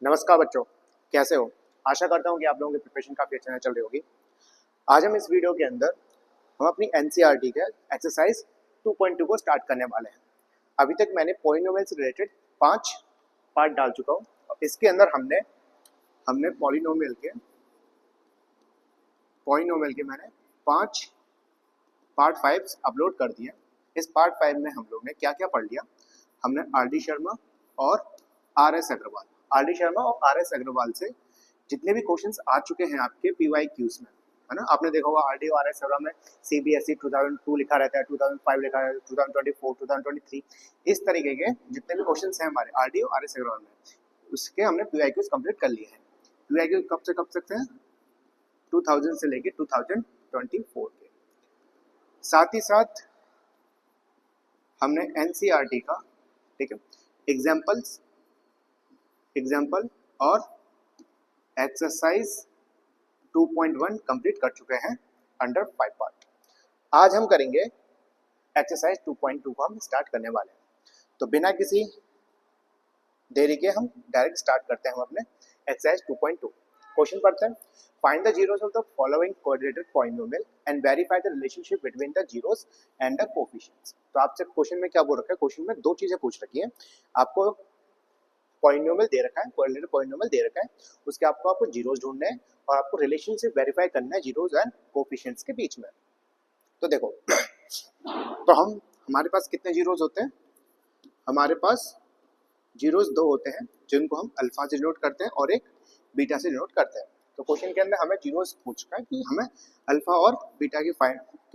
नमस्कार बच्चों, कैसे हो? आशा करता हूँ कि आप लोगों की प्रिपरेशन काफ़ी अच्छे से चल रही होगी। आज हम इस वीडियो के अंदर हम अपनी एनसीईआरटी के एक्सरसाइज 2.2 को स्टार्ट करने वाले हैं। अभी तक मैंने पॉलिनोमियल से रिलेटेड 5 पार्ट डाल चुका हूँ और इसके अंदर हमने हमने पॉलिनोमियल के मैंने 5 पार्ट 5 अपलोड कर दिए। इस पार्ट 5 में हम लोग ने क्या क्या पढ़ लिया? हमने आर डी शर्मा और आर एस अग्रवाल से जितने भी क्वेश्चंस आ चुके हैं आपके PYQs में, है ना? आपने देखा होगा आरडी और आरएस अग्रवाल में CBSE 2002 लिखा रहता है, 2005 लिखा रहता है, 2024, 2023 इस तरीके के जितने भी क्वेश्चंस हैं हमारे आरडी और आरएस अग्रवाल में, उसके हमने PYQs कंप्लीट कर लिए हैं। PYQ कब से कब तक हैं? 2000 से लेके 2024 के। साथ ही साथ हमने एनसीईआरटी का, ठीक है, एग्जाम्पल और एक्सरसाइज 2.1 कंप्लीट कर चुके हैं अंडर 5 पार्ट। आज हम करेंगे एक्सरसाइज 2.2 को हम स्टार्ट करने वाले हैं। तो बिना किसी देरी के हम डायरेक्ट स्टार्ट करते हैं हम अपने एक्सरसाइज 2.2। क्वेश्चन पढ़ते हैं। Find the zeros of the following coordinated polynomial and verify the relationship between the zeros and the coefficients. तो आपसे क्वेश्चन में क्या बोल रखा है? क्वेश्चन में दो चीजें पूछ रखी है। आपको पॉलिनोमियल दे रखा है, कोऑर्डिनेटेड पॉलिनोमियल दे रखा है, उसके आपको जीरोस ढूंढने हैं और आपको रिलेशनशिप वेरीफाई करना है जीरोस एंड कोएफिशिएंट्स के बीच में। तो देखो तो हमारे पास कितने जीरोस होते हैं? हमारे पास जीरोस दो होते हैं जिनको हम अल्फा से डिनोट करते हैं और एक बीटा से डिनोट करते हैं। तो क्वेश्चन के अंदर हमें जीरोस पूछ रहा है कि हमें अल्फा और बीटा की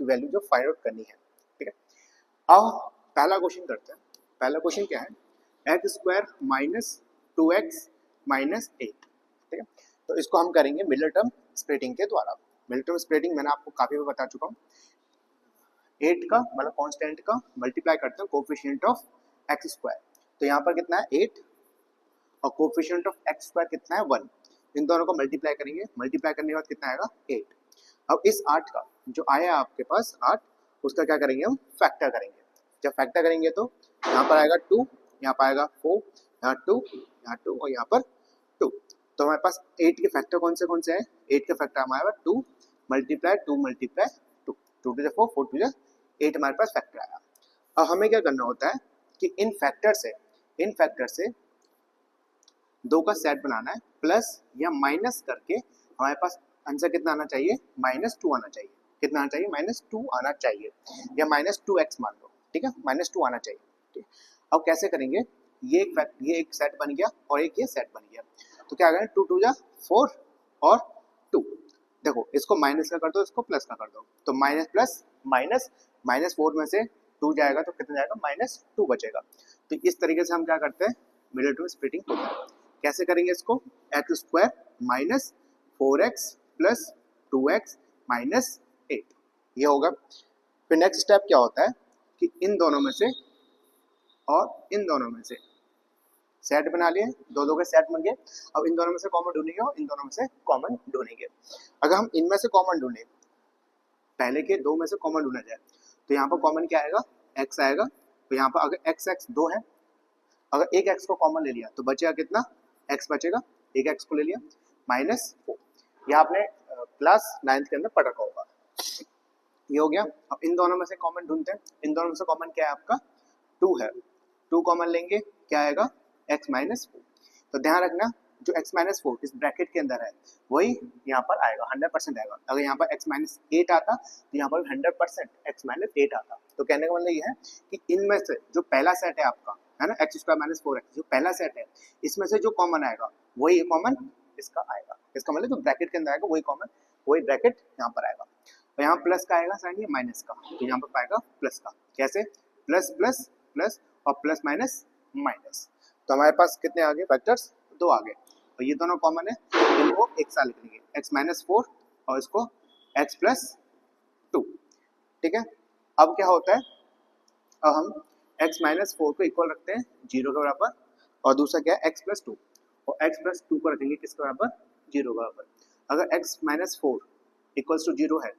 वैल्यू जो फाइंड आउट करनी है, ठीक है। अब पहला क्वेश्चन करते हैं। पहला क्वेश्चन क्या है? X square minus 2x minus 8, ठीक है। तो इसको हम करेंगे मिडिल टर्म स्प्लिटिंग के द्वारा। मिडिल टर्म स्प्लिटिंग मैंने आपको काफी बार बता चुका हूँ। 8 का मतलब कांस्टेंट का मल्टीप्लाई करते हैं कोएफिशिएंट ऑफ एक्स स्क्वायर। तो यहाँ पर कितना है? 8 और कोएफिशिएंट ऑफ एक्स स्क्वायर कितना है? 1। इन दोनों को मल्टीप्लाई करेंगे, मल्टीप्लाई करने के बाद कितना आएगा? 8। अब इस 8 का जो आया आपके पास 8, उसका क्या करेंगे? हम फैक्टर करेंगे। जब फैक्टर करेंगे तो यहाँ पर आएगा 2, यहाँ पर आएगा 4, यहाँ 2, यहाँ 2 और यहाँ पर 2। तो हमारे पास 8 के फैक्टर कौन से हैं? 8 के फैक्टर हमारे पास 2 multiply 2 multiply 2, 2 to the 4, 4 to the 8 हमारे पास फैक्टर आया। अब हमें क्या करना होता है कि इन फैक्टर से दो का सेट बनाना है, प्लस या माइनस करके हमारे पास आंसर कितना आना चाहिए? -2 आना चाहिए। कितना आना चाहिए? -2 आना चाहिए, या -2x मान लो, ठीक है, -2 आना चाहिए, ठीक। अब कैसे करेंगे? ये एक सेट बन गया और एक ये सेट बन गया। तो क्या करें? 2 टू जा 4 और 2। देखो इसको माइनस का कर दो, इसको प्लस का कर दो, तो माइनस प्लस माइनस, -4 में से 2 जाएगा तो कितना जाएगा? -2 बचेगा। तो इस तरीके से हम क्या करते हैं? मिडिल टर्म स्प्लिटिंग होता है। कैसे करेंगे इसको? X square minus 4x plus 2x minus 8, ये होगा। फिर नेक्स्ट स्टेप क्या होता है कि इन दोनों में से और इन दोनों में से सेट बना लिए, दो के सेट बन गए। अब इन दोनों में से कॉमन ढूंढेंगे और इन दोनों में से कॉमन ढूंढेंगे। अगर हम इनमें से कॉमन ढूंढें, पहले के दो में से कॉमन ढूंढा जाए, तो यहाँ पर कॉमन क्या आएगा? x आएगा। तो यहाँ पर अगर x 2 है, अगर एक x को कॉमन ले लिया तो बचेगा कितना? x बचेगा, एक x को ले लिया, -4। यह आपने क्लास 9th के अंदर पढ़ रखा होगा। ये हो गया। अब इन दोनों में से कॉमन ढूंढते हैं। इन दोनों में से कॉमन क्या है आपका? 2 है। 2 कॉमन लेंगे, क्या आएगा? x -4। तो ध्यान रखना, जो x -4 इस ब्रैकेट के अंदर है वही यहाँ पर आएगा, 100% आएगा। अगर यहाँ पर x -8 आता तो यहाँ पर 100% x -8 आता। तो कहने का मतलब ये है कि इनमें से जो पहला सेट है आपका, है ना, x स्क्वायर -4x, जो पहला सेट है, इसमें से जो कॉमन आएगा वही कॉमन इसका आएगा। इसका मतलब जो ब्रैकेट के अंदर आएगा वही कॉमन, वही ब्रैकेट यहाँ पर आएगा। और यहाँ प्लस का आएगा साइन, ये माइनस का, तो यहाँ पर पाएगा प्लस का। कैसे? प्लस प्लस प्लस और प्लस माइनस माइनस। तो हमारे पास कितने आ गए फैक्टर्स? 2 आ गए। और ये दोनों कॉमन है, इनको एक साथ लिख लेंगे, x -4 और इसको x +2, ठीक है। अब क्या होता है? अब हम x -4 को इक्वल रखते हैं 0 के बराबर, और दूसरा क्या है? x +2, और x +2 को रखेंगे किसके बराबर? 0 के बराबर। अगर x -4 इक्वल्स टू 0 है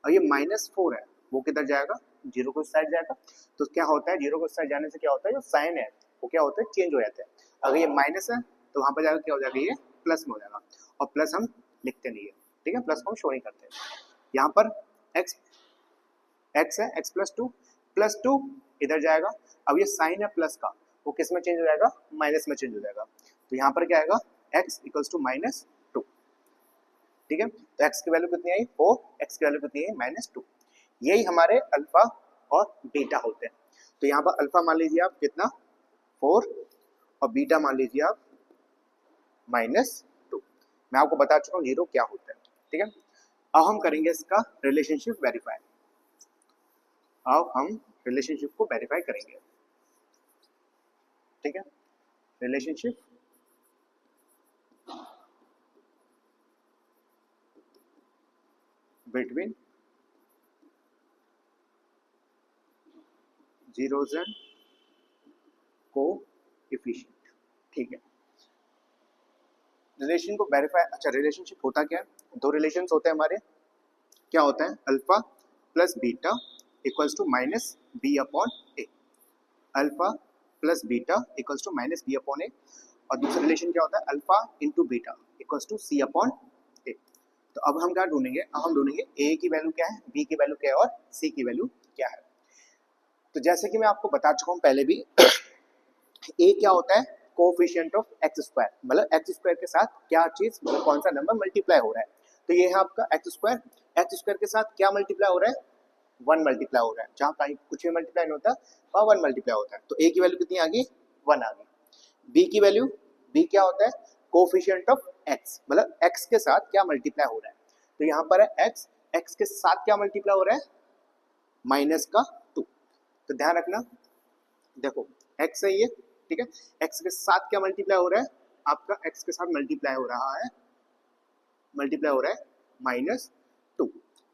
और ये -4 है, वो किधर जाएगा? 0 को साइड जाएगा। तो क्या होता है? 0 को साइड जाने से क्या होता है? जो साइन है वो क्या होता है? चेंज हो जाता है। अगर ये माइनस है तो वहाँ पर जाकर क्या हो जाएगा, ये प्लस में हो जाएगा, और प्लस हम लिखते नहीं है, ठीक है, प्लस को हम शो नहीं करते। यहाँ पर x है, x प्लस टू इधर जाएगा। अब ये साइन है प्लस का, वो किस में चेंज हो जाएगा, माइनस में चेंज हो जाएगा। तो यहाँ पर क्या आएगा, x इक्वल्स टू -2, ठीक है। तो x की वैल्यू कितनी आई 4, x की वैल्यू कितनी है -2। यही हमारे अल्फा और बीटा होते हैं। तो यहाँ पर अल्फा मान लीजिए आप कितना 4, और बीटा मान लीजिए आप -2। मैं आपको बता चुका हूँ 0 क्या होता है, ठीक है। अब हम करेंगे इसका रिलेशनशिप वेरीफाई। अब हम रिलेशनशिप को वेरीफाई करेंगे, ठीक है। Relationship between zeros and coefficient, ठीक है। रिलेशन को वेरीफाई, अच्छा रिलेशनशिप होता क्या है, दो रिलेशंस होते हैं हमारे। क्या होता है, alpha plus beta equals to -b/a, alpha plus beta equals to -b/a। और दूसरा रिलेशन क्या होता है, alpha into beta equals to c/a। तो अब हम क्या ढूंढेंगे, अब हम ढूंढेंगे a की वैल्यू क्या है, b की वैल्यू क्या है, और c की वैल्यू क्या है। तो जैसे कि मैं आपको बता चुका हूँ पहले भी a क्या होता है, कोएफिशिएंट ऑफ एक्स स्क्वायर, मतलब एक्स स्क्वायर के साथ क्या चीज, मतलब कौन सा नंबर मल्टीप्लाई हो रहा है। तो ये है आपका एक्स स्क्वायर के साथ क्या मल्टीप्लाई हो रहा है, 1 मल्टीप्लाई हो रहा है। जहाँ कहीं कुछ भी मल्टीप्लाई नहीं होता वहाँ 1 मल्टीप्लाई होता है। तो a की वैल्यू कितनी आ गई, 1 आ गई। b की वैल्यू, b क्या होता है, कोएफिशिएंट ऑफ x, मतलब x के साथ क्या मल्टीप्लाई हो रहा है। तो यहाँ पर है x के साथ क्या मल्टीप्लाई हो रहा है, -2। तो ध्यान रखना, देखो x है ये, ठीक है, x के साथ क्या मल्टीप्लाई हो रहा है, आपका x के साथ मल्टीप्लाई हो रहा है -2।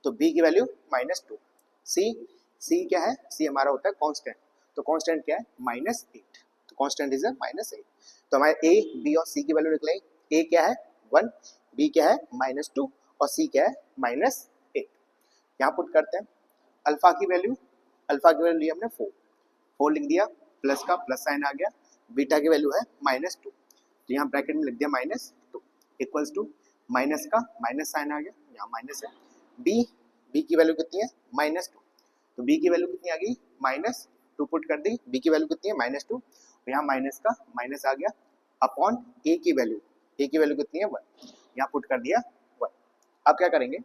तो b की वैल्यू -2। c क्या है, c हमारा होता है कांस्टेंट। तो कांस्टेंट क्या है, -8। तो कांस्टेंट इज -8। तो हमारे a b और c की वैल्यू निकल आई। a क्या है 1, b क्या है -2, और c क्या है -8। यहाँ पुट करते हैं अल्फा की वैल्यू ली हमने 4 लिख दिया, प्लस का प्लस साइन आ गया। बीटा की वैल्यू है -2, तो यहाँ ब्रैकेट में लिख दिया -2 इक्वल्स टू माइनस का माइनस साइन आ गया, यहाँ माइनस है। बी की वैल्यू कितनी है, -2। तो बी की वैल्यू कितनी आ गई, -2 पुट कर दी। बी की वैल्यू कितनी है, -2, तो यहाँ माइनस का माइनस आ गया अपॉन ए की वैल्यू कितनी है 1, यहाँ पुट कर दिया 1। अब क्या करेंगे,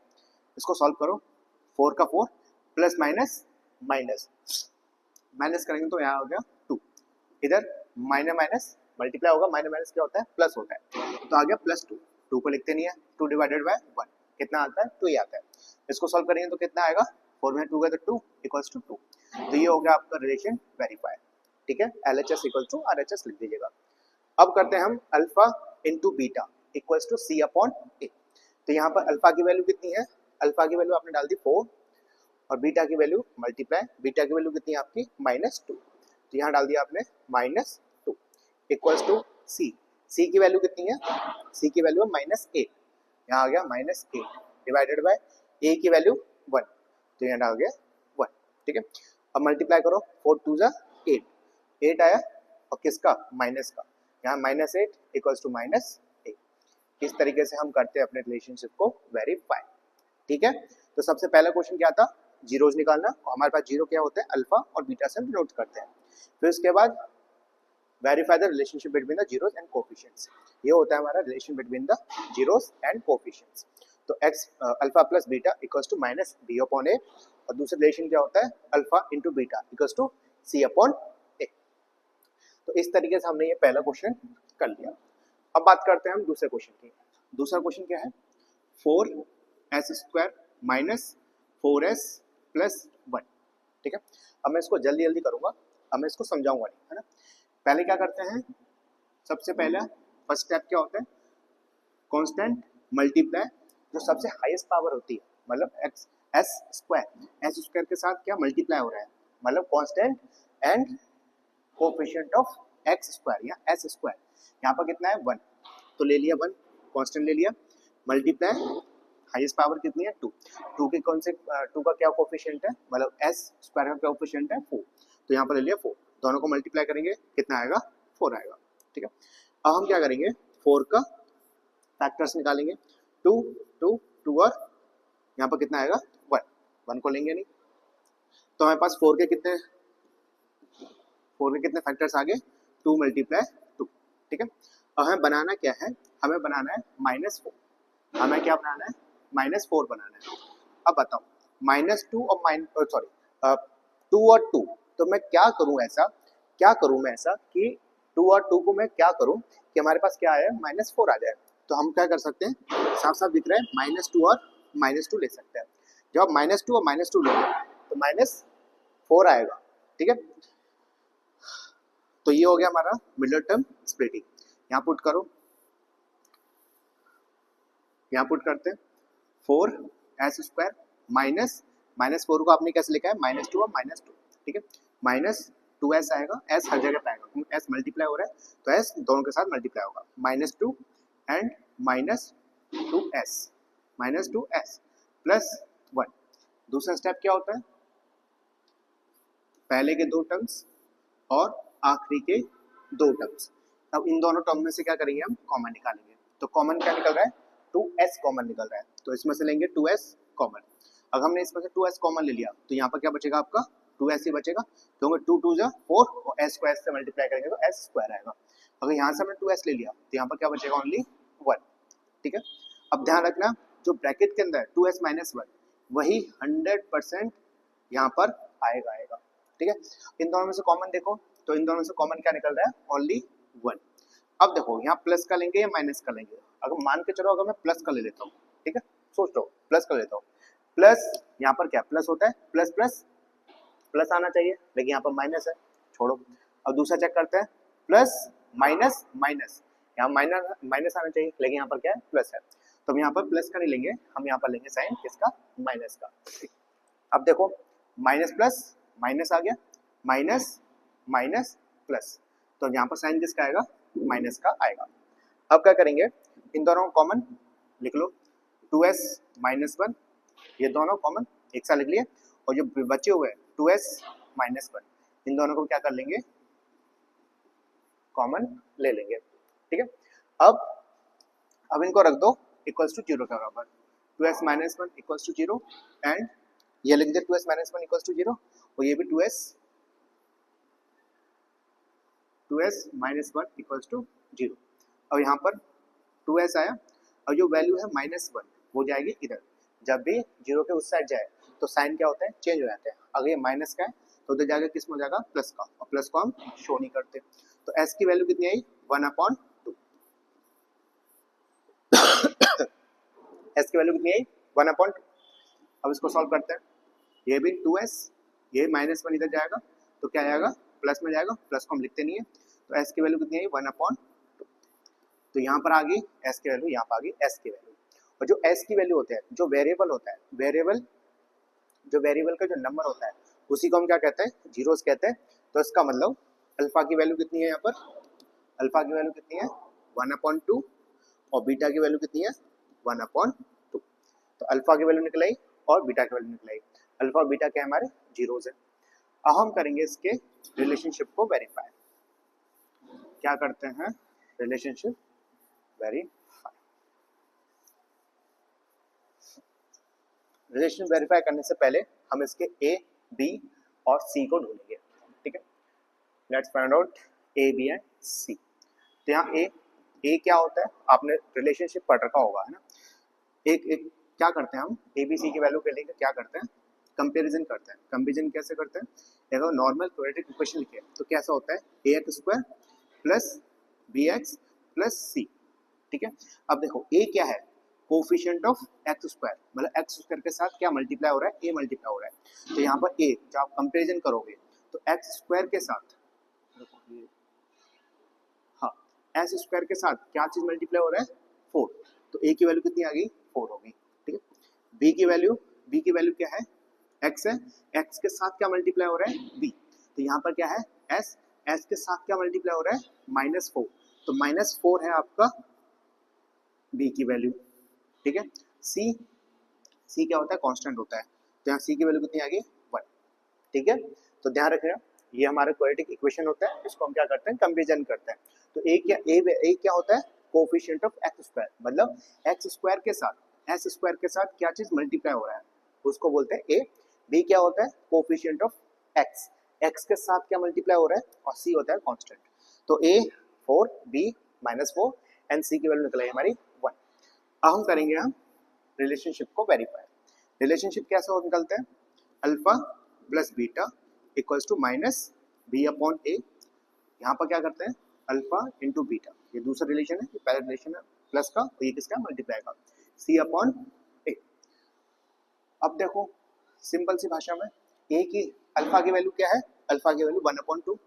इसको सॉल्व करो, 4 का 4 प्लस माइनस माइनस करेंगे तो यहाँ हो गया 2, इधर माइनस माइनस मल्टीप्लाई होगा, माइनस माइनस क्या होता है, प्लस होता है। तो आ गया +2, 2 को लिखते नहीं है, 2 डिवाइडेड बाय 1 कितना आता है, 2 ही आता है। इसको सॉल्व करेंगे तो कितना आएगा, 4 में 2 गए तो 2 इक्वल्स टू 2। तो ये हो गया आपका रिलेशन वेरीफाई, ठीक है। LHS इक्वल्स टू RHS लिख दीजिएगा। अब करते हैं हम alpha into beta equals to c/a। तो यहाँ पर अल्फा की वैल्यू कितनी है, अल्फा की वैल्यू आपने डाल दी 4, और बीटा की वैल्यू मल्टीप्लाई, बीटा की वैल्यू कितनी है आपकी -2, तो यहाँ डाल दिया आपने -2 इक्वल्स टू सी की वैल्यू कितनी है, सी की वैल्यू है -8, यहाँ आ गया -8 डिवाइडेड बाय ए की वैल्यू 1, तो यहाँ डाल गया 1, ठीक है। अब मल्टीप्लाई करो, 4 2 जा 8, 8 आया, और किसका, माइनस का, यहाँ -8 इक्वल्स टू -8। इस तरीके से हम करते हैं अपने रिलेशनशिप को वेरीफाई, ठीक है। तो सबसे पहला क्वेश्चन क्या था, जीरोज निकालना, और हमारे पास जीरो क्या होते हैं, अल्फा और बीटा से हम डिनोट करते हैं। फिर उसके बाद verify the relationship between the zeros and coefficients, ये होता है हमारा relation between the zeros and coefficients. तो x alpha plus beta equals to -b/a, और दूसरा रिलेशन क्या होता है, alpha into beta equals to c/a। तो इस तरीके से हमने ये पहला क्वेश्चन कर लिया। अब बात करते हैं हम दूसरे क्वेश्चन की। दूसरा क्वेश्चन क्या है, 4s² माइनस 4s प्लस 1, ठीक है। अब मैं इसको जल्दी जल्दी करूंगा, अब मैं इसको समझाऊंगा नहीं, है ना। पहले क्या करते हैं, सबसे पहला फर्स्ट स्टेप क्या होता है, कांस्टेंट मल्टीप्लाई जो सबसे हाईएस्ट पावर होती है, मतलब एस स्क्वायर के साथ क्या मल्टीप्लाई हो रहा है, मतलब constant and coefficient of x square या एस स्क्वायर। यहाँ पर कितना है 1, तो ले लिया 1, कांस्टेंट ले लिया, मल्टीप्लाई हाईएस्ट पावर कितनी है 2, 2 के कौन से 2 का क्या कोएफिशिएंट है, मतलब एस स्क्वायर का कोएफिशिएंट है 4, तो यहाँ पर ले लिया 4, दोनों को मल्टीप्लाई करेंगे कितना आएगा 4 आएगा, ठीक है। अब हम क्या करेंगे, 4 का फैक्टर्स निकालेंगे, 2 2 2 और यहाँ पर कितना आएगा 1, 1 को लेंगे नहीं, तो हमारे पास 4 के कितने फैक्टर्स आ गए, 2 × 2, ठीक है। अब हमें बनाना क्या है, हमें बनाना है -4, हमें क्या बनाना है, -4 बनाना है। अब बताओ -2 और सॉरी 2 और 2, तो मैं क्या करूं ऐसा कि 2 और 2 को मैं क्या करूं कि हमारे पास क्या आया, -4 आ जाए। तो हम क्या कर सकते हैं, साफ साफ दिख रहा है, -2 और -2 ले सकते हैं। जब आप -2 और -2 लोगे तो -4 आएगा, ठीक है। तो ये हो गया हमारा मिडल टर्म स्प्लिटिंग। यहाँ पुट करो, यहाँ पुट करते हैं 4s² -4 को आपने कैसे लिखा है, -2 और -2, ठीक है। -2s आएगा, s हर जगह पे आएगा क्योंकि s मल्टीप्लाई हो रहा है, तो s दोनों के साथ मल्टीप्लाई होगा, -2 एंड -2s प्लस 1। दूसरा स्टेप क्या होता है, पहले के 2 टर्म्स और आखिरी के 2 टर्म्स। अब इन दोनों टर्म में से क्या करेंगे, हम कॉमन निकालेंगे। तो कॉमन क्या निकल रहा है, 2s कॉमन निकल रहा है, तो इसमें से लेंगे 2s कॉमन। अगर हमने इसमें से 2s कॉमन ले लिया तो यहाँ पर क्या बचेगा आपका, 2s ही बचेगा, क्योंकि 2 2 जा 4 और s को s से मल्टीप्लाई करेंगे तो s² आएगा। अगर यहाँ से हमने 2s ले लिया तो यहाँ पर क्या बचेगा, ओनली 1, ठीक है। अब ध्यान रखना, जो ब्रैकेट के अंदर 2s - 1 वही 100% यहाँ पर आएगा, ठीक है। इन दोनों में से कॉमन देखो, तो इन दोनों में से कॉमन क्या निकल रहा है, ओनली 1। अब देखो यहाँ प्लस का लेंगे या माइनस का लेंगे, अगर मान के चलो अगर मैं प्लस का ले लेता हूँ, ठीक है, सोच लो प्लस का लेता हूँ, प्लस यहाँ पर क्या प्लस होता है, प्लस प्लस प्लस आना चाहिए, लेकिन यहाँ पर माइनस है, छोड़ो। अब दूसरा चेक करते हैं, प्लस माइनस माइनस, यहाँ माइनस आना चाहिए, लेकिन यहाँ पर क्या है, प्लस है, तो हम यहाँ पर प्लस का नहीं लेंगे, हम यहाँ पर लेंगे साइन किसका, माइनस का। अब देखो माइनस प्लस माइनस आ गया, माइनस माइनस प्लस, तो यहाँ पर साइन किसका आएगा, माइनस का आएगा। अब क्या करेंगे, इन दोनों को कॉमन लिख लो, 2s - 1, ये दोनों कॉमन एक साथ लिख लिए, और जो बचे हुए 2s - 1 इन दोनों को क्या कर लेंगे, कॉमन ले लेंगे, ठीक है। अब इनको रख दो इक्वल्स टू 0 के बराबर, 2s - 1 इक्वल्स टू 0 एंड ये लिख दे 2s - 1 इक्वल्स टू 0, और ये भी 2s - 1 इक्वल्स टू 0। अब यहाँ पर 2s आया, और जो वैल्यू है -1 वो जाएगी इधर, जब भी 0 के उस साइड जाए तो साइन क्या होता है, चेंज हो जाता है। अगर ये माइनस का है तो उधर जाकर किस में हो जाएगा, प्लस का, और प्लस को हम शो नहीं करते। तो s की वैल्यू कितनी आई, 1/2। s की वैल्यू कितनी आई, 1/2। अब इसको सॉल्व करते हैं, ये भी 2s, ये -1 इधर जाएगा तो क्या आएगा, प्लस में जाएगा, प्लस को हम लिखते नहीं है, तो s की वैल्यू कितनी आई, 1/2। तो यहाँ पर आ गई s की वैल्यू, यहाँ पर आ गई s की वैल्यू। और जो s की वैल्यू होते हैं, जो वेरिएबल होता है, वेरिएबल का जो नंबर होता है उसी को हम क्या कहते हैं, जीरोस कहते हैं। तो इसका मतलब अल्फा की वैल्यू कितनी है, यहाँ पर अल्फा की वैल्यू कितनी है, 1/2, और बीटा की वैल्यू कितनी है, 1/2। तो अल्फा की वैल्यू निकल आई और बीटा की वैल्यू निकल आई। अल्फा और बीटा क्या हमारे जीरोस है। अब हम करेंगे इसके रिलेशनशिप को वेरीफाई। क्या करते हैं, रिलेशनशिप वेरीफाई। रिलेशन वेरीफाई करने से पहले हम इसके ए, बी और सी को ढूंढेंगे, ठीक है। Let's find out A, B and C. तो यहाँ ए क्या होता है, आपने रिलेशनशिप पढ़ रखा होगा, है ना। एक क्या करते हैं हम, ए बी सी की वैल्यू के लिए क्या करते हैं, कंपैरिजन करते हैं। कंपैरिजन कैसे करते हैं, अगर नॉर्मल क्वाड्रेटिक इक्वेशन लिखे तो कैसा होता है, ax² plus bx plus c, ठीक है। अब देखो a क्या है, कोफिशिएंट ऑफ x², मतलब x² के साथ क्या मल्टीप्लाई हो रहा है, a मल्टीप्लाई हो रहा है। तो यहाँ पर a जब आप कंपैरिजन करोगे तो x² के साथ, हाँ s² के साथ क्या चीज मल्टीप्लाई हो रहा है, 4, तो a की वैल्यू कितनी आ गई, 4 होगी, ठीक है। b की वैल्यू क्या है, x है, x के साथ क्या मल्टीप्लाई हो रहा है, b, तो यहाँ पर क्या है s के साथ क्या मल्टीप्लाई हो रहा है, -4, तो -4 है आपका b की वैल्यू, ठीक है। c क्या होता है, कांस्टेंट होता है, तो यहाँ c की वैल्यू कितनी आ गई, 1, ठीक है। तो ध्यान रखिएगा, ये हमारा क्वाड्रेटिक इक्वेशन होता है, इसको हम क्या करते हैं, कंपैरिजन करते हैं। तो a क्या होता है, कोफिशिएंट ऑफ एक्स स्क्वायर, मतलब एक्स स्क्वायर के साथ एस स्क्वायर के साथ क्या चीज मल्टीप्लाई हो रहा है उसको बोलते हैं ए। बी क्या होता है, कोफिशिएंट ऑफ एक्स, एक्स के साथ क्या मल्टीप्लाई हो रहा है, और सी होता है कांस्टेंट। तो ए 4, बी -4 एंड सी की वैल्यू निकल आई हमारी 1। अब हम करेंगे हम रिलेशनशिप को वेरीफाई। रिलेशनशिप कैसे हो निकलता है, alpha plus beta equals to minus B upon A. यहाँ पर क्या करते हैं, अल्फा इंटू बीटा, ये दूसरा रिलेशन है, ये पहला रिलेशन है प्लस का, तो ये किसका मल्टीप्लाई का, सी अपॉन ए। अब देखो सिंपल सी भाषा में ए की अल्फा की वैल्यू क्या है, अल्फा की वैल्यू 1/2,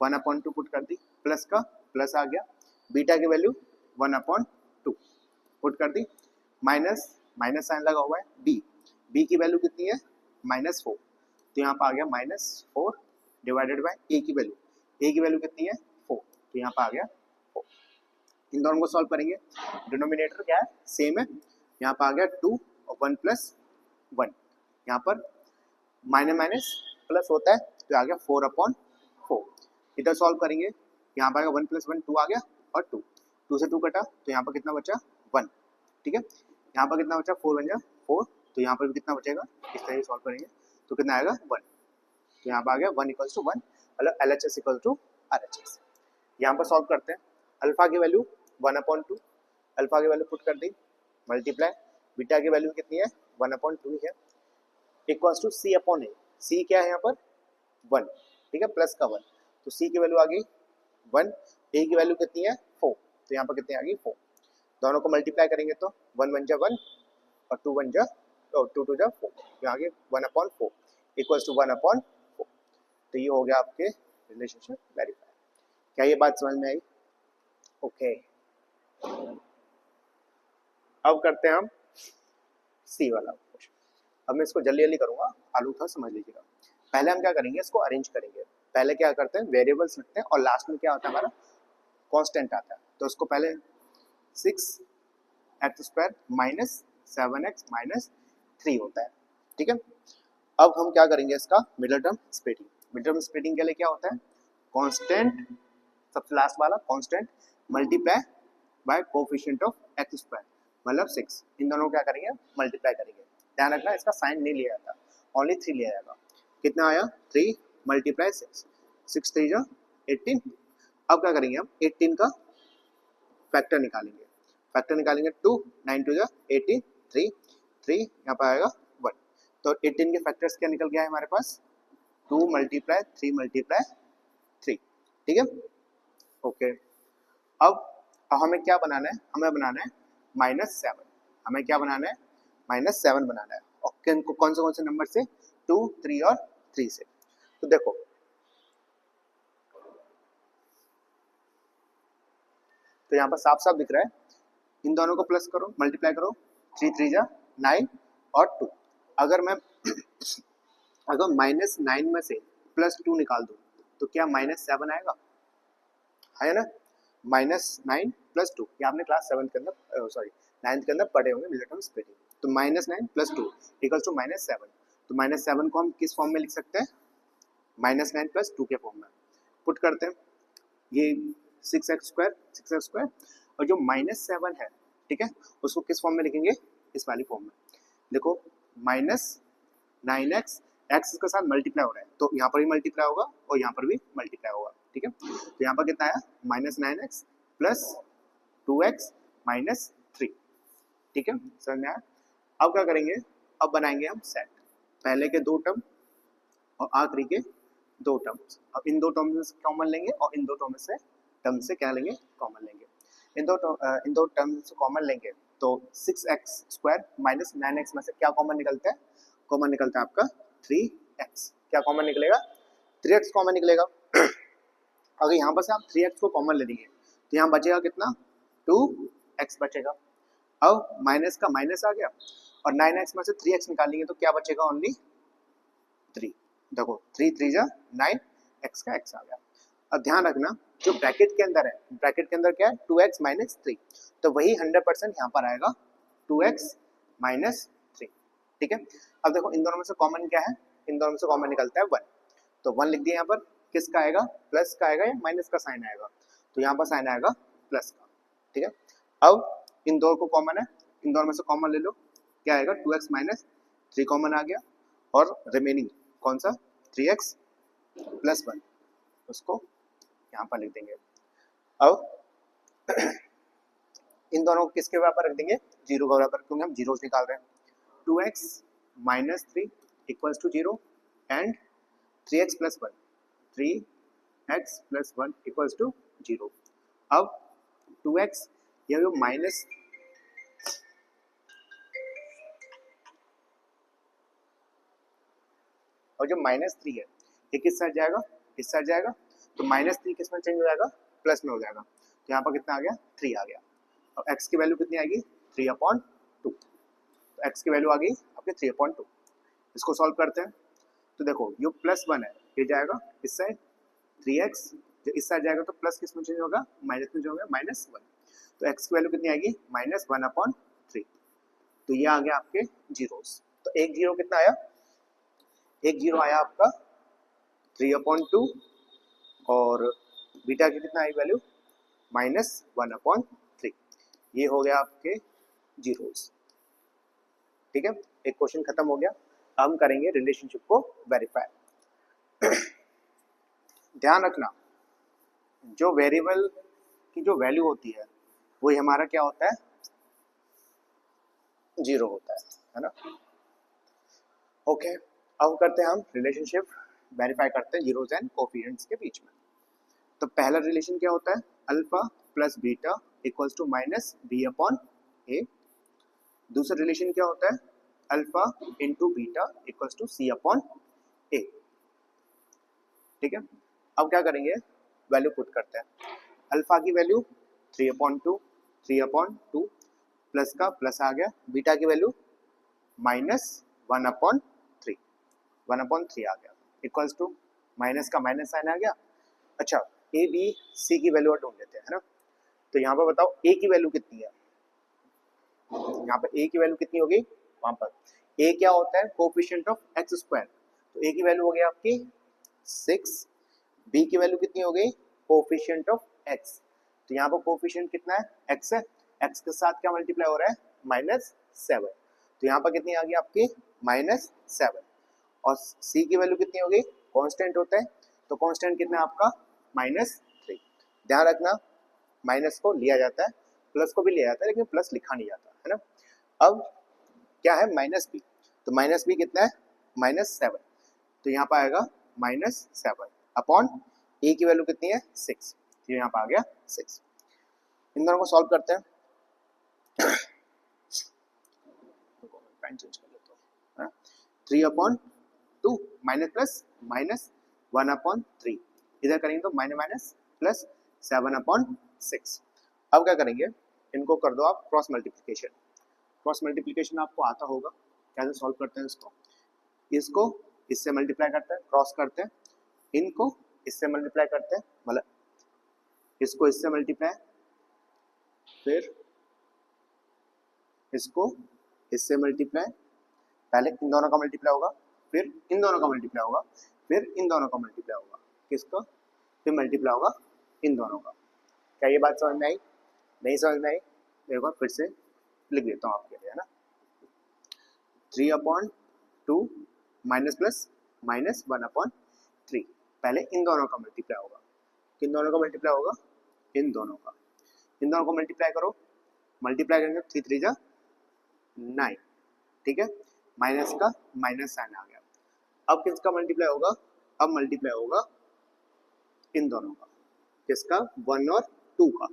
1/2 पुट कर दी, प्लस का प्लस आ गया, बीटा की वैल्यू 1/2 पुट कर दी, माइनस माइनस साइन लगा हुआ है, बी की वैल्यू कितनी है -4, तो यहाँ पर आ गया -4 डिवाइडेड बाय ए की वैल्यू, ए की वैल्यू कितनी है 4, तो यहाँ पर आ गया 4। इन दोनों को सॉल्व करेंगे, डिनोमिनेटर क्या है सेम है, यहाँ पर आ गया 2 और 1 + 1, यहाँ पर माइनस माइनस प्लस होता है तो आ गया 4/4। इधर सॉल्व करेंगे, यहाँ पर 1 + 1 2 आ गया, और 2 से 2 कटा तो यहाँ पर कितना बचा 1, ठीक है। यहाँ पर कितना बचा 4 बन जा 4, तो यहाँ पर भी कितना बचेगा, इस तरह से सॉल्व करेंगे तो कितना आएगा 1, तो यहाँ पर आ गया 1 = 1, मतलब LHS = RHS। यहाँ पर सॉल्व करते हैं, अल्फा की वैल्यू 1/2, अल्फा की वैल्यू पुट कर दी, मल्टीप्लाई बीटा की वैल्यू कितनी है 1/2 है, इक्वल्स टू सी अपॉन ए, सी क्या है यहाँ पर 1, ठीक है, प्लस का 1, तो सी की वैल्यू आ गई 1, ए की वैल्यू कितनी है 4, तो यहाँ पर कितनी आ गई 4, दोनों को मल्टीप्लाई करेंगे तो 1 × 1 और 2 × 2 × 4, यहाँ आगे 1/4 इक्वल्स टू 1/4, तो ये हो गया आपके रिलेशनशिप वेरीफाई। क्या ये बात समझ में आई? ओके, अब करते हैं हम सी वाला क्वेश्चन। अब मैं इसको जल्दी जल्दी करूंगा, आलू था समझ लीजिएगा। पहले हम क्या करेंगे, इसको अरेंज करेंगे। पहले क्या करते हैं, वेरिएबल्स लिखते हैं और लास्ट में क्या होता है हमारा कांस्टेंट आता है, तो उसको पहले 6x² - 7x - 3 होता है, ठीक है। अब हम क्या करेंगे, इसका middle term splitting. Middle term splitting के लिए क्या होता है, कांस्टेंट सबसे लास्ट वाला constant multiply by coefficient of x², मतलब 6, इन दोनों को क्या करेंगे मल्टीप्लाई करेंगे। ध्यान रखना इसका साइन नहीं लिया जाता, ओनली 3 लिया जाएगा। कितना आया 3 × 6, 6 3 = 18। अब क्या करेंगे हम 18 का फैक्टर निकालेंगे, फैक्टर निकालेंगे 2, 9 2 = 18, 3 यहाँ पर आएगा 1, तो 18 के फैक्टर्स क्या निकल गया है हमारे पास 2 × 3 × 3, ठीक है। ओके, अब हमें क्या बनाना है, हमें बनाना है -7, हमें क्या बनाना है -7 बनाना है, और कौन से नंबर से 2 3 और 3 से। तो देखो तो यहाँ पर साफ साफ दिख रहा है, इन दोनों को प्लस करो मल्टीप्लाई करो, 3 3 = 9 और 2। अगर मैं अगर -9 में से +2 निकाल दूं तो क्या -7 आएगा, है ना। -9 + 2, ये आपने क्लास 7 के अंदर सॉरी 9th के अंदर पढ़े होंगे मिडिल टर्म स्प्लिटिंग। तो -9 + 2 = -7, तो -7 को हम किस फॉर्म में लिख सकते हैं, -9 + 2 के फॉर्म में पुट करते हैं, ये 6x², और जो -7 है, ठीक है, उसको किस फॉर्म में लिखेंगे, इस वाली फॉर्म में। देखो -9x, x के साथ मल्टीप्लाई हो रहा है तो यहाँ पर भी मल्टीप्लाई होगा और यहाँ पर भी मल्टीप्लाई होगा, ठीक है। तो यहाँ पर कितना आया -9x + 2x - 3, ठीक है, समझ में आया। अब क्या करेंगे, अब बनाएंगे हम सेट, पहले के 2 टर्म और आखिरी के 2 टर्म्स। अब इन 2 टर्म से कॉमन लेंगे और इन 2 टर्म से क्या लेंगे कॉमन लेंगे, इन दो टर्म से कॉमन लेंगे तो 6x² - 9x में से क्या कॉमन निकलता है, कॉमन निकलता है आपका 3x, क्या कॉमन निकलेगा 3x कॉमन निकलेगा। अगर यहाँ पर से आप 3x को कॉमन ले लेंगे तो यहाँ बचेगा कितना 2x बचेगा। अब माइनस का माइनस आ गया और 9x में से 3x निकालेंगे तो क्या बचेगा ओनली 3। देखो 3 3 = 9, x का x आ गया। अब ध्यान रखना जो ब्रैकेट के अंदर है, ब्रैकेट के अंदर क्या है 2x - 3, तो वही 100% यहाँ पर आएगा 2x - 3, ठीक है। अब देखो इन दोनों में से कॉमन क्या है, इन दोनों में से कॉमन निकलता है 1, तो 1 लिख दिया यहाँ पर, किसका आएगा प्लस का आएगा या माइनस का साइन आएगा, तो यहाँ पर साइन आएगा प्लस का, ठीक है। अब इन दो को कॉमन है, इन दोनों में से कॉमन ले लो, क्या आएगा 2x माइनस 3 कॉमन आ गया, और रिमेनिंग कौन सा 3x प्लस 1, उसको यहाँ पर लिख देंगे। अब इन दोनों को किसके बराबर रख देंगे, जीरो के बराबर, क्योंकि हम जीरोस निकाल रहे हैं। 2x minus 3 equals to 0 and 3x plus 1, 3x plus 1 equals to 0। अब 2x ये जो माइनस और जो माइनस 3 है ये किस साइड जाएगा, इस साइड जाएगा, तो माइनस 3 किस में चेंज हो जाएगा, प्लस में हो जाएगा। तो यहाँ पर कितना आ गया 3 आ गया। और x की वैल्यू कितनी आएगी 3/2, तो x की वैल्यू आ गई आपके 3/2। इसको सॉल्व करते हैं, तो देखो ये प्लस 1 है, ये जाएगा इस साइड, 3x जो इस साइड जाएगा तो प्लस किस में चेंज होगा, माइनस में जो होगा -1। तो x की वैल्यू कितनी आएगी -1/3। तो ये आ गया आपके जीरोस। तो एक जीरो कितना आया, एक जीरो आया आपका 3/2, और बीटा की कितना आई वैल्यू -1/3। ये हो गया आपके जीरोस। ठीक है, एक क्वेश्चन खत्म हो गया। अब हम करेंगे रिलेशनशिप को वेरीफाई। ध्यान रखना, जो वेरिएबल की जो वैल्यू होती है वही हमारा क्या होता है, जीरो होता है ना। ओके, अब करते हैं हम रिलेशनशिप वेरीफाई करते हैं जीरोस एंड कोफिशिएंट्स के बीच में। तो पहला रिलेशन क्या होता है, alpha plus beta equals to minus B upon A. दूसरा रिलेशन क्या होता है, alpha into beta equals to C upon A. ठीक है, अब क्या करेंगे, वैल्यू पुट करते हैं। अल्फा की वैल्यू 3/2 प्लस का प्लस आ गया, बीटा की वैल्यू -1/3 1/3 आ गया, इक्वल्स टू माइनस का माइनस साइन आ गया। अच्छा, ए बी सी की वैल्यू ढूंढ लेते हैं, है ना। तो यहाँ पर बताओ ए की वैल्यू कितनी है, यहाँ पर ए की वैल्यू कितनी होगी, वहां पर ए क्या होता है, कोएफिशिएंट ऑफ एक्स स्क्वायर। तो ए की वैल्यू हो गई आपकी 6, बी की वैल्यू कितनी हो गई, कोएफिशिएंट ऑफ एक्स। तो यहाँ पर कोएफिशिएंट कितना है, एक्स है, एक्स के साथ क्या मल्टीप्लाई हो रहा है, -7। तो यहाँ पर कितनी आ गई आपकी -7। और सी की वैल्यू कितनी हो गई, कांस्टेंट होता है, तो कांस्टेंट कितना है आपका -3। ध्यान रखना, माइनस को लिया जाता है, प्लस को भी लिया जाता है, लेकिन प्लस लिखा नहीं जाता, है ना। अब क्या है माइनस बी, तो माइनस बी कितना है -7। तो यहाँ पर आएगा -7 अपॉन ए की वैल्यू कितनी है 6, तो यहाँ पर आ गया 6। इन दोनों को सॉल्व करते हैं। पेन चेंज कर लेता हूँ। 3/2 माइनस प्लस -1/3, इधर करेंगे तो माइनस प्लस 7/6। अब क्या करेंगे, इनको कर दो आप क्रॉस मल्टीप्लिकेशन। क्रॉस मल्टीप्लिकेशन आपको आता होगा, कैसे सॉल्व करते हैं इसको, इसको इससे मल्टीप्लाई करते हैं, क्रॉस करते हैं, इनको इससे मल्टीप्लाई करते हैं, मतलब इसको इससे मल्टीप्लाई, फिर इसको इससे मल्टीप्लाई, पहले इन दोनों का मल्टीप्लाई होगा, फिर इन दोनों का मल्टीप्लाई होगा, फिर इन दोनों का मल्टीप्लाई होगा, किसका, फिर मल्टीप्लाई होगा इन दोनों का। क्या ये बात समझ में आई, नहीं समझ में आई, एक बार फिर से लिख देता हूँ आपके लिए, है ना। 3/2 माइनस प्लस -1/3, पहले इन दोनों का मल्टीप्लाई होगा, किन दोनों का मल्टीप्लाई होगा, इन दोनों का, इन दोनों को मल्टीप्लाई करो, मल्टीप्लाई करेंगे 3 3 जा 9, ठीक है, माइनस का माइनस साइन आ गया। अब किसका मल्टीप्लाई होगा, अब मल्टीप्लाई होगा इन दोनों का, किसका 1 और 2 का,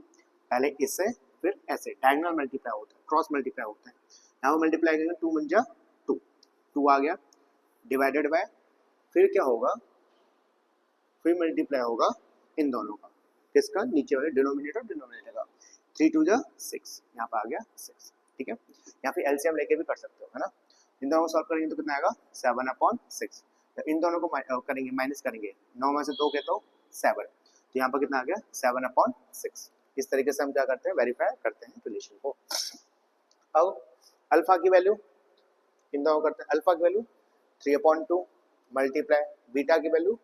पहले इससे फिर ऐसे डायगोनल मल्टीप्लाई होता है, क्रॉस मल्टीप्लाई होता है। यहाँ मल्टीप्लाई करेंगे 2 × 2, 2 आ गया, डिवाइडेड बाय, फिर क्या होगा, फिर मल्टीप्लाई होगा इन दोनों का, किसका, नीचे वाले डिनोमिनेटर का, 3 2 जा 6, यहाँ पर आ गया 6, ठीक है। या फिर एलसीएम लेके भी कर सकते हो, है ना। इन दोनों को सॉल्व करेंगे तो कितना आएगा 7/6। तो इन दोनों को करेंगे, माइनस करेंगे, 9 में से 2 के तो 7, तो यहाँ पर कितना आ गया 7/6। इस तरीके से हम क्या करते हैं, वेरीफाई करते हैं रिलेशन को। अब अल्फा की वैल्यू इन दोनों करते हैं, अल्फा की वैल्यू 3/2 मल्टीप्लाई बीटा की वैल्यू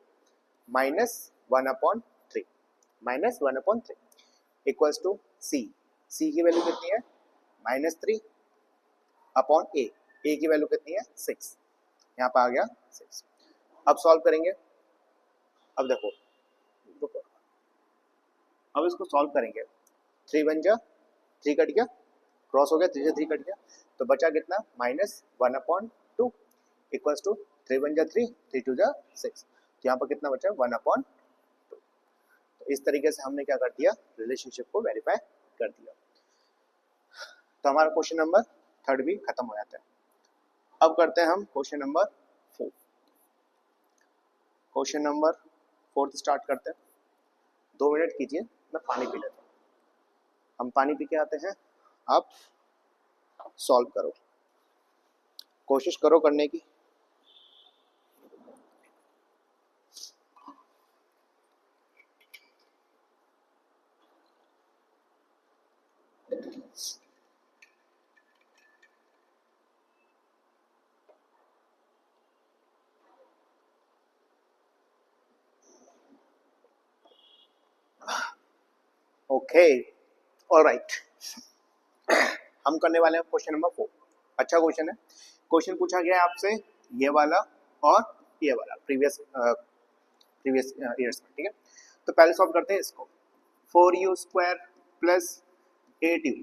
-1/3 इक्वल्स टू सी, सी की वैल्यू कितनी है -3 अपॉन ए की वैल्यू कितनी है 6, यहाँ पर आ गया 6। अब सॉल्व करेंगे, अब देखो अब इसको सॉल्व करेंगे, 3 1 जा 3 कट गया, क्रॉस हो गया, 3 से 3 कट गया, तो बचा कितना -1/2 इक्वल्स टू 3 1 जा 3 3 2 जा 6, तो यहाँ पर कितना बचा 1/2। तो इस तरीके से हमने क्या कर दिया, रिलेशनशिप को वेरीफाई कर दिया। तो हमारा क्वेश्चन नंबर 3 भी खत्म हो जाता है। अब करते हैं हम question number 4। Question number 4 start करते हैं। 2 मिनट कीजिए, मैं पानी पी लेता हूँ। हम पानी पी के आते हैं, आप सॉल्व करो, कोशिश करो करने की। ओके ऑलराइट, हम करने वाले हैं क्वेश्चन नंबर 4। अच्छा क्वेश्चन है। क्वेश्चन पूछा गया है आपसे ये वाला और ये वाला प्रीवियस ईयर्स में, ठीक है। तो पहले सॉल्व करते हैं इसको, 4u² प्लस 8u,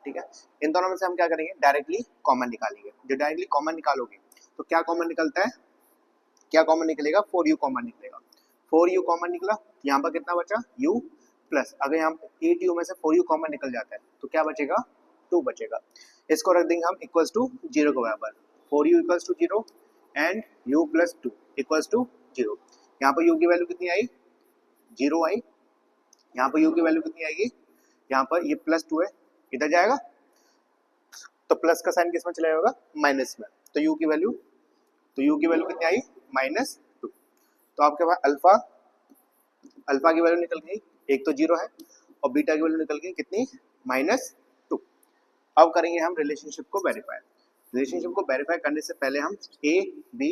ठीक है। इन दोनों में से हम क्या करेंगे, डायरेक्टली कॉमन निकालेंगे। जो डायरेक्टली कॉमन निकालोगे तो क्या कॉमन निकलता है, क्या कॉमन निकलेगा, 4u कॉमन निकलेगा। 4u कॉमन निकला, यहाँ पर कितना बचा u प्लस, अगर यहाँ 8u में से 4u कॉमन निकल जाता है तो क्या बचेगा 2 बचेगा। इसको रख देंगे हम इक्वल्स टू 0 के बराबर, 4u equals to 0 and u plus 2 equals to 0। यहाँ पर u की वैल्यू कितनी आई 0 आई, यहाँ पर u की वैल्यू कितनी आएगी, यहाँ पर ये प्लस 2 है, इधर जाएगा तो प्लस का साइन किस में चला जाएगा माइनस में, तो u की वैल्यू कितनी आई -2। तो आपके पास अल्फा की वैल्यू निकल गई, एक तो 0 है, और बीटा की वैल्यू निकल गई कितनी -2। अब करेंगे हम रिलेशनशिप को वेरीफाई। रिलेशनशिप को वेरीफाई करने से पहले हम a, b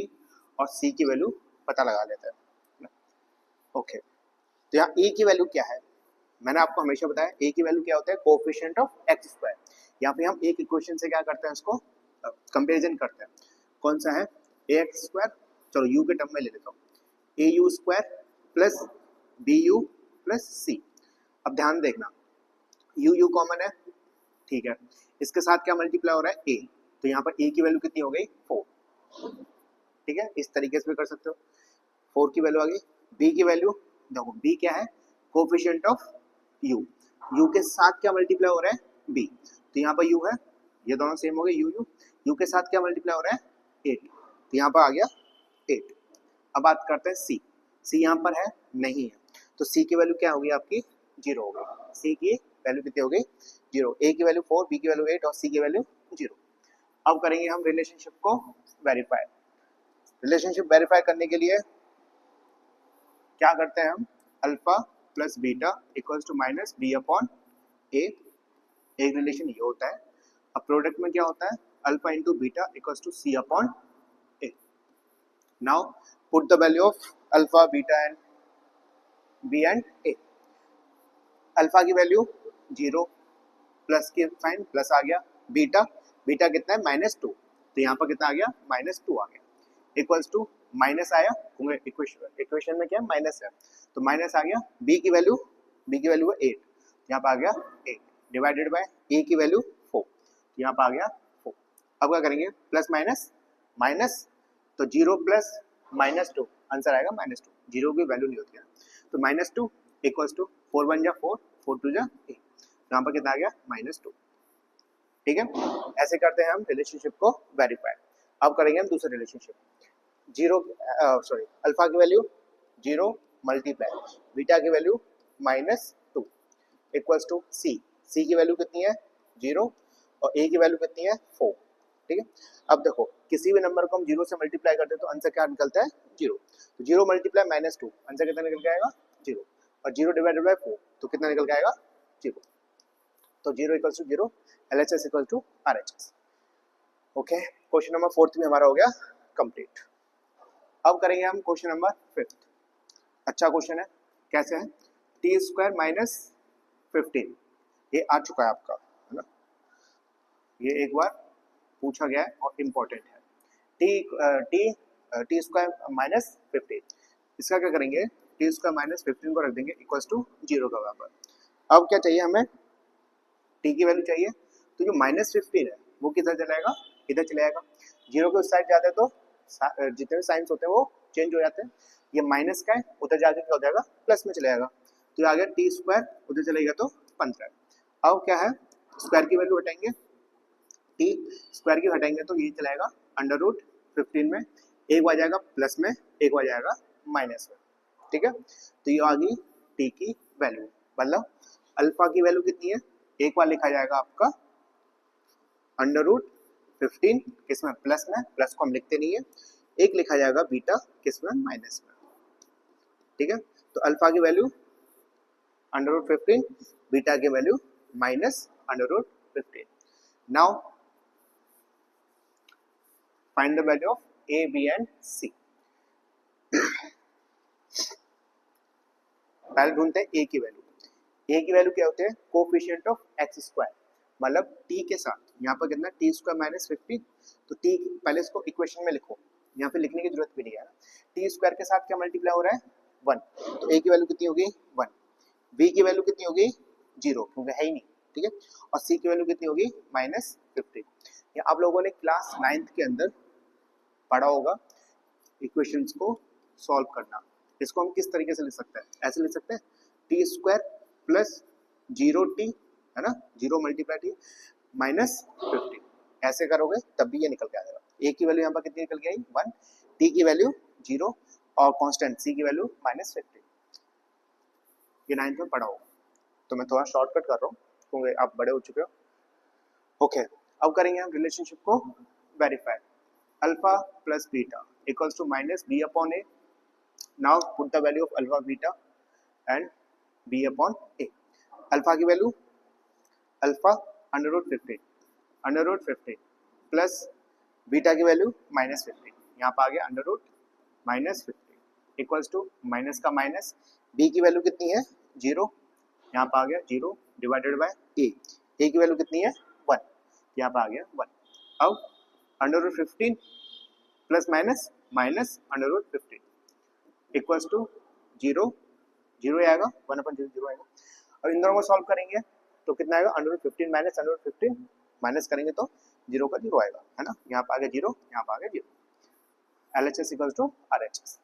और c की वैल्यू पता लगा लेते हैं। ओके, तो यहाँ a की वैल्यू क्या है, मैंने आपको हमेशा बताया a की वैल्यू क्या होता है, कोएफिशिएंट ऑफ x²। यहाँ पे हम एक इक्वेशन से क्या करते हैं, उसको कंपेरिजन करते हैं। कौन सा है, ax², चलो u के टर्म में ले लेता हूँ, au² plus bu plus c। अब ध्यान देखना, u कॉमन है, ठीक है, इसके साथ क्या मल्टीप्लाई हो रहा है a, तो यहाँ पर a की वैल्यू कितनी हो गई 4, ठीक है। इस तरीके से भी कर सकते हो, 4 की वैल्यू आ गई। b की वैल्यू देखो, b क्या है, कोएफिशिएंट ऑफ u के साथ क्या मल्टीप्लाई हो रहा है b, तो यहाँ पर u है, ये दोनों सेम हो गए, u के साथ क्या मल्टीप्लाई हो रहा है 8, तो यहाँ पर आ गया 8। अब बात करते हैं c यहाँ पर है नहीं है, तो c की वैल्यू क्या होगी आपकी 0 हो गई। c की वैल्यू कितनी हो गई 0, a की वैल्यू 4, b की वैल्यू 8 और c की वैल्यू 0। अब करेंगे हम रिलेशनशिप को वेरीफाई। रिलेशनशिप वेरीफाई करने के लिए क्या करते हैं हम, alpha plus beta equals to minus B upon A, एक रिलेशन ये होता है। अब प्रोडक्ट में क्या होता है, alpha into beta equals to C upon A. Now put the value of alpha beta and b and a. Alpha की वैल्यू 0, प्लस के साइन प्लस आ गया, बीटा कितना है -2, तो यहाँ पर कितना आ गया -2 आ गया, इक्वल्स टू माइनस आया, इक्वेशन में क्या है माइनस है, तो माइनस आ गया। बी की वैल्यू है 8, यहाँ पर आ गया 8 डिवाइडेड बाय ए की वैल्यू 4, यहाँ पर आ गया 4। अब क्या करेंगे, प्लस माइनस, तो 0 प्लस -2 आंसर आएगा -2, 0 की वैल्यू नहीं होती है, तो -2 इक्वल्स टू 4 1 जा 4, 4 2 जा 8, यहाँ पर कितना आ गया -2, ठीक है। ऐसे करते हैं हम रिलेशनशिप को वेरीफाई। अब करेंगे हम दूसरे रिलेशनशिप, अल्फा की वैल्यू 0 मल्टीप्लाई बीटा की वैल्यू -2 इक्वल्स टू सी की वैल्यू कितनी है 0 और ए की वैल्यू कितनी है 4, ठीक है। अब देखो किसी भी नंबर को हम 0 से मल्टीप्लाई करते हैं तो आंसर क्या निकलता है 0, तो 0 मल्टीप्लाई -2 आंसर कितना निकल के आएगा 0, और 0 डिवाइडेड बाय 4 तो कितना निकल के आएगा 0, तो 0 equals to 0, LHS equal to RHS। Okay, question number 4 भी हमारा हो गया कंप्लीट। अब करेंगे हम क्वेश्चन नंबर 5। अच्छा क्वेश्चन है, कैसे है, t² - 15 ये आ चुका है आपका, है ना, ये एक बार पूछा गया है और इम्पोर्टेंट है। टी स्क्वायर माइनस 15, इसका क्या करेंगे, टी स्क्वायर माइनस 15 को रख देंगे इक्वल्स टू 0 का बराबर। अब क्या चाहिए हमें, टी की वैल्यू चाहिए, तो जो माइनस 15 है वो किधर चलाएगा, इधर चला जाएगा। 0 के उस साइड जाते हैं तो जितने भी साइंस होते हैं वो चेंज हो जाते हैं। ये माइनस का है, उधर जाके क्या हो जाएगा, प्लस में चला जाएगा। तो आ गया टी स्क्वायर, उधर चलेगा तो 15। अब क्या है, स्क्वायर की वैल्यू हटाएंगे, टी स्क्वायर की हटाएंगे तो ये चलाएगा अंडर रूट 15 में, एक बार जाएगा प्लस में, एक बार जाएगा माइनस में, ठीक है। तो ये आ गई टी की वैल्यू, मतलब अल्फा की वैल्यू कितनी है, एक बार लिखा जाएगा आपका अंडर रूट 15 किसमें, प्लस में, प्लस को हम लिखते नहीं है, एक लिखा जाएगा बीटा किसमें, माइनस में, ठीक है। तो अल्फा की वैल्यू अंडर रूट 15, बीटा की value minus under root 15। Now find the value of A, B and C. पहले ढूंढते हैं ए की वैल्यू। ए की वैल्यू क्या होते हैं, कोफिशिएंट ऑफ एक्स स्क्वायर, मतलब टी के साथ, यहाँ पर कितना टी स्क्वायर माइनस 15, तो टी पहले इसको इक्वेशन में लिखो, यहाँ पे लिखने की जरूरत भी नहीं है ना। टी स्क्वायर के साथ क्या मल्टीप्लाई हो रहा है, 1, तो ए की वैल्यू कितनी होगी 1, बी की वैल्यू कितनी होगी 0 क्योंकि है ही नहीं, ठीक है, और सी की वैल्यू कितनी होगी माइनस 15। ये आप लोगों ने क्लास 9th के अंदर पढ़ा होगा इक्वेशंस को सॉल्व करना। इसको हम किस तरीके से लिख सकते हैं, ऐसे लिख सकते हैं टी स्क्वायर प्लस 0t, है ना, 0 मल्टीप्लाई टी माइनस 15, ऐसे करोगे तब भी ये निकल के आ जाएगा। ए की वैल्यू यहाँ पर कितनी निकल के आई 1, टी की वैल्यू 0 और कांस्टेंट सी की वैल्यू माइनस 15। ये 9th में पढ़ा होगा, तो मैं थोड़ा शॉर्टकट कर रहा हूँ क्योंकि आप बड़े हो चुके हो। ओके, अब करेंगे हम रिलेशनशिप को verify. Alpha plus beta equals to minus B upon A. Now put the value of alpha beta and B upon A. Alpha की value alpha under root 15 plus beta की वैल्यू माइनस 15, यहाँ पर आ गया under root minus 15 equals to minus का minus, B की value कितनी है 0, यहाँ पर आ गया 0 डिवाइडेड बाय ए की वैल्यू कितनी है 1, यहाँ पर आ गया 1। अब under root 15 plus minus minus under root 15 equals to 0 आएगा, 1/0 आएगा। अब इन दोनों को सॉल्व करेंगे तो कितना आएगा, under root 15 minus under root 15 minus करेंगे तो 0 का 0 आएगा, है ना, यहाँ पर आ गया 0, यहाँ पर आ गया 0। LHS equals to RHS।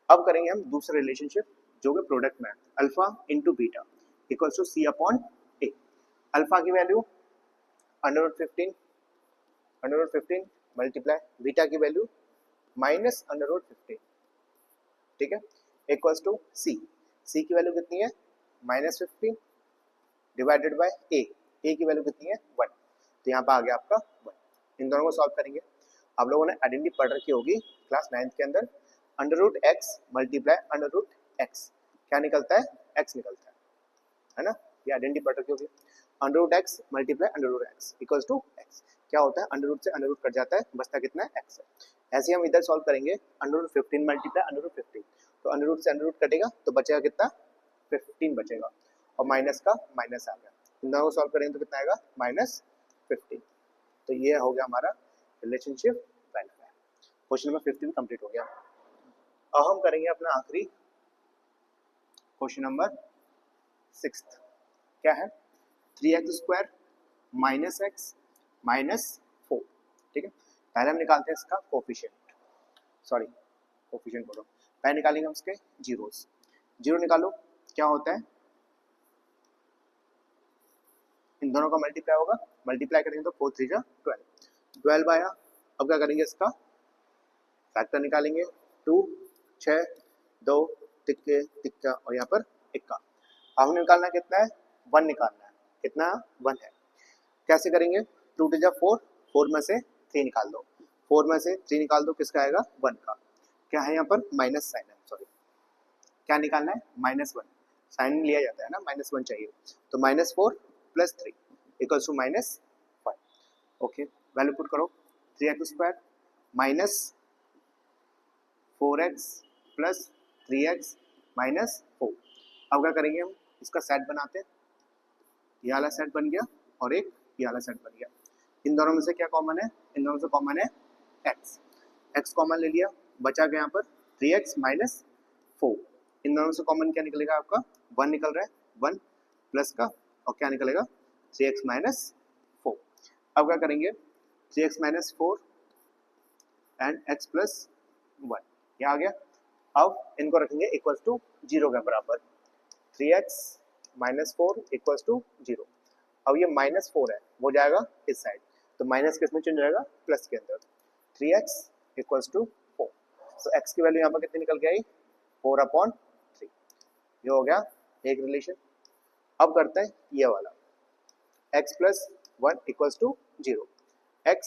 अब करेंगे हम दूसरा रिलेशनशिप जो कि प्रोडक्ट में है, alpha into beta equals to C upon A. Alpha की value under root 15 multiply beta की वैल्यू माइनस अंडर रूट 15, ठीक है, इक्वल्स टू सी की वैल्यू कितनी है माइनस 15 डिवाइडेड बाय ए की वैल्यू कितनी है 1, तो यहाँ पर आ गया आपका 1। इन दोनों को सॉल्व करेंगे। आप लोगों ने आइडेंटिटी पढ़ रखी होगी क्लास 9th के अंदर, under root x multiply under root x, क्या निकलता है एक्स निकलता है ना, ये आइडेंटिटी पढ़ रखी होगी। Under root x multiply under root x equals to x, क्या होता है अंडर रूट से अंडर रूट कट जाता है, बचता कितना है एक्स है। ऐसे हम इधर सॉल्व करेंगे, under root 15 multiply under root 15, तो अंडर रूट से अंडर रूट कटेगा तो बचेगा कितना 15 बचेगा, और माइनस का माइनस आ गया, इन दोनों को सॉल्व करेंगे तो कितना आएगा माइनस 15। तो ये हो गया हमारा रिलेशनशिप वेरीफाई। क्वेश्चन नंबर 50 भी कंप्लीट हो गया। अब हम करेंगे अपना आखिरी क्वेश्चन नंबर 6, क्या है 3x square minus x minus 4, ठीक है। पहले हम निकालते हैं इसका कोफिशिएंट, सॉरी कोफिशिएंट बोलो, पहले निकालेंगे हम इसके जीरोस। जीरो निकालो, क्या होता है इन दोनों का मल्टीप्लाई होगा, मल्टीप्लाई करेंगे तो 4 3 जा 12 आया। अब क्या करेंगे इसका फैक्टर निकालेंगे, 2 6 2 तिक्के तिक्का और यहाँ पर इक्का। अब हमें निकालना कितना है 1 निकालना है, कितना 1 है। कैसे करेंगे 2 2 जा 4, 4 में से 3 निकाल दो, 4 में से 3 निकाल दो, किसका आएगा 1 का, क्या है यहाँ पर माइनस साइन है, सॉरी क्या निकालना है -1, साइन लिया जाता है ना, -1 चाहिए, तो -4 plus 3 equals to -5। Okay, value put करो, 3x square minus 4x plus 3x minus 4। अब क्या करेंगे हम इसका सेट बनाते हैं, ये वाला सेट बन गया और एक ये वाला सेट बन गया। इन दोनों में से क्या कॉमन है? इन दोनों से कॉमन है x। x कॉमन ले लिया, बचा गया यहाँ पर 3x माइनस 4। इन दोनों से कॉमन क्या निकलेगा आपका? 1 निकल रहा है, 1 प्लस का और क्या निकलेगा? 3x minus 4। अब क्या करेंगे? 3x minus 4 and x plus 1 ये आ गया। अब इनको रखेंगे इक्वल टू 0 के बराबर। 3x minus 4 equal to 0। अब ये माइनस 4 है वो जाएगा इस साइड, तो माइनस किस में चेंज हो जाएगा? प्लस के अंदर। 3x equal to 4। तो x की वैल्यू यहाँ पर कितनी निकल के आई? 4/3। ये हो गया एक रिलेशन। अब करते हैं ये वाला, x plus 1 equal to 0। x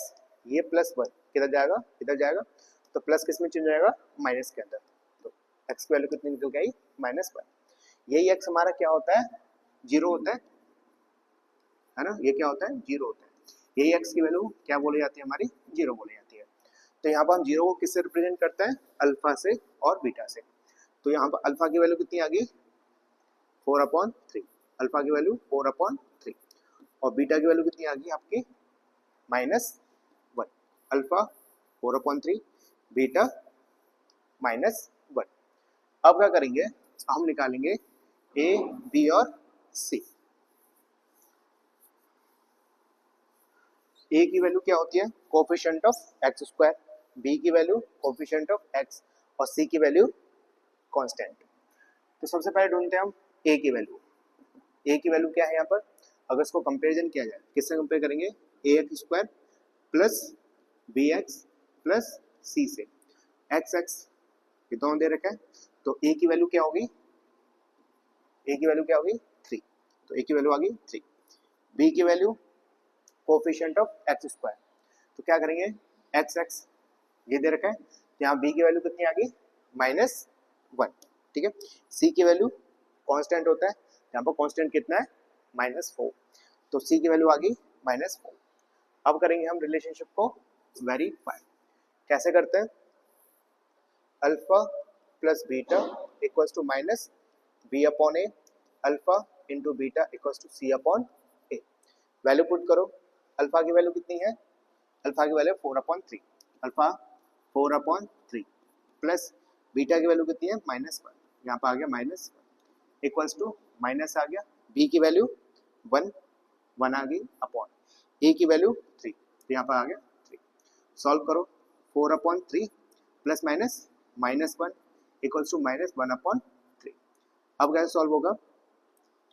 ये प्लस 1 किधर जाएगा? इधर जाएगा, तो प्लस किस में चेंज हो जाएगा? माइनस के अंदर। तो x की वैल्यू कितनी निकल के आई? -1। यही x हमारा क्या होता है? 0 होता है ना? ये क्या होता है? 0 होता है। यही x की वैल्यू क्या बोली जाती है? हमारी 0 बोली जाती है। तो यहाँ पर हम 0 को किससे रिप्रेजेंट करते हैं? अल्फा से और बीटा से। तो यहाँ पर अल्फा की वैल्यू कितनी आ गई? 4/3। अल्फा की वैल्यू 4/3 और बीटा की वैल्यू कितनी आ गई आपकी? -1। Alpha 4/3, beta -1। अब क्या करेंगे? हम निकालेंगे a, b और c। a की वैल्यू क्या होती है? Coefficient of x square, b की वैल्यू कोफिशिएंट ऑफ x और c की वैल्यू कांस्टेंट। तो सबसे पहले ढूंढते हैं हम a की वैल्यू। a की वैल्यू क्या है यहाँ पर? अगर इसको कंपैरिजन किया जाए, किससे कंपेयर करेंगे? ax square plus bx plus c से। x ये दोनों दे रखा है, तो a की वैल्यू क्या होगी? a की वैल्यू क्या होगी? 3। तो a की वैल्यू आ गई 3। b की value coefficient of x square, तो क्या करेंगे? x ये दे रखा है, तो यहाँ b की वैल्यू कितनी आ गई? -1। ठीक है। c की वैल्यू कांस्टेंट होता है, यहाँ पर कांस्टेंट कितना है? -4। तो c की वैल्यू आ गई -4। अब करेंगे हम रिलेशनशिप को वेरीफाई। कैसे करते हैं? Alpha plus beta equals to minus b/a, alpha into beta equals to c/a। Value put करो। अल्फा की वैल्यू कितनी है? अल्फा की वैल्यू 4/3। अल्फा 4/3 प्लस बीटा की वैल्यू कितनी है? -1। यहाँ पर आ गया -1 इक्वल्स टू माइनस आ गया। b की वैल्यू 1 आ गई अपॉन a की वैल्यू 3, तो यहाँ पर आ गया 3। सॉल्व करो। 4/3 प्लस माइनस -1 इक्वल्स टू -1/3। अब कैसे सॉल्व होगा?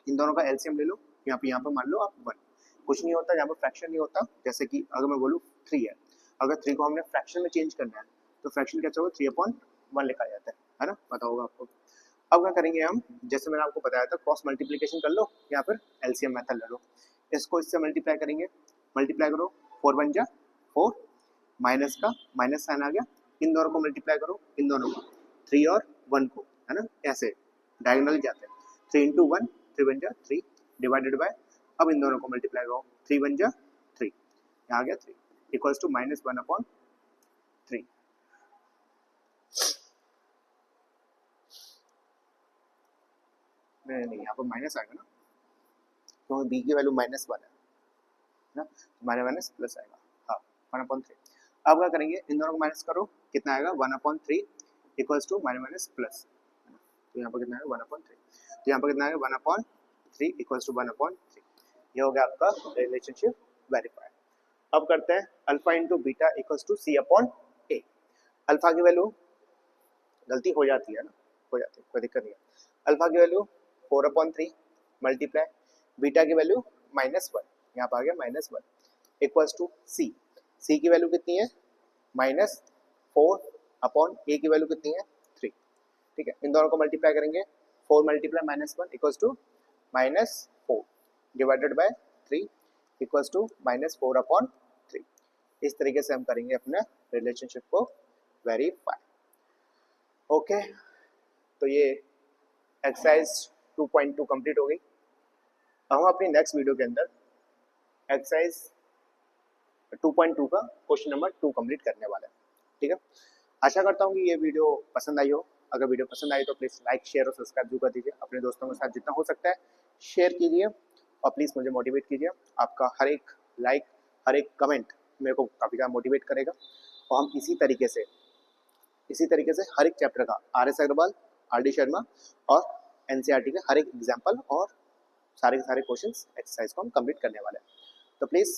इन दोनों का एलसीएम ले लो। यहाँ पर मान लो आप 1। कुछ नहीं होता, यहाँ पर फ्रैक्शन नहीं होता। जैसे कि अगर मैं बोलूँ 3 है, अगर 3 को हमने फ्रैक्शन में चेंज करना है तो फ्रैक्शन कैसे होगा? 3/1 लिखा जाता है ना? पता होगा आपको। अब क्या करेंगे हम? जैसे मैंने आपको बताया था, क्रॉस मल्टीप्लिकेशन कर लो या फिर एलसीएम मेथड ले लो। इसको इससे मल्टीप्लाई करेंगे, मल्टीप्लाई करो। 4 बन जा 4, माइनस का माइनस साइन आ गया। इन दोनों को मल्टीप्लाई करो, इन दोनों को 3 और 1 को, है ना? ऐसे डायगोनल जाते हैं। 3 इंटू 1, 3 बन जा 3 डिवाइडेड बाय, अब इन दोनों को मल्टीप्लाई करो, 3 बन जा 3, यहाँ आ गया 3 इक्वल्स टू -1/3। नहीं, यहाँ पर माइनस आएगा ना, क्योंकि b की वैल्यू -1 है ना, माइनस प्लस आएगा। हाँ, 1/3। अब क्या करेंगे? इन दोनों को माइनस करो, कितना आएगा? 1/3 इक्वल्स टू माइनस प्लस, तो यहाँ पर कितना आएगा? 1/3। तो यहाँ पर कितना आएगा? 1/3 इक्वल्स टू 1/3। ये हो गया आपका रिलेशनशिप वेरीफाई। अब करते हैं alpha into beta equals to c/a। Alpha की वैल्यू, गलती हो जाती है ना, हो जाती है, कोई दिक्कत नहीं है। अल्फा की वैल्यू 4/3 मल्टीप्लाई बीटा की वैल्यू -1, यहाँ पर आ गया -1 इक्वल्स टू c। c की वैल्यू कितनी है? -4/a की वैल्यू कितनी है? 3। ठीक है, इन दोनों को मल्टीप्लाई करेंगे। 4 multiply -1 equals to -4 divided by 3 equals to -4/3। इस तरीके से हम करेंगे अपने रिलेशनशिप को वेरीफाई। ओके, तो ये एक्सरसाइज 2.2 कंप्लीट हो गई। हम अपनी नेक्स्ट वीडियो के अंदर एक्सरसाइज 2.2 का क्वेश्चन नंबर 2 कंप्लीट करने वाला है। ठीक है, आशा करता हूँ कि ये वीडियो पसंद आई हो। अगर वीडियो पसंद आई तो प्लीज़ लाइक, शेयर और सब्सक्राइब जरूर कर दीजिए। अपने दोस्तों के साथ जितना हो सकता है शेयर कीजिए। और प्लीज़ मुझे मोटिवेट कीजिए। आपका हर एक लाइक, हर एक कमेंट मेरे को काफ़ी ज़्यादा मोटिवेट करेगा और हम इसी तरीके से हर एक चैप्टर का R S Agarwal, R D Sharma और एनसीईआरटी के हर एक एग्जाम्पल और सारे के सारे क्वेश्चंस एक्सरसाइज को हम कंप्लीट करने वाले हैं। तो प्लीज़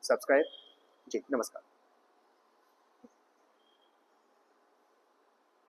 सब्सक्राइब। जी नमस्कार।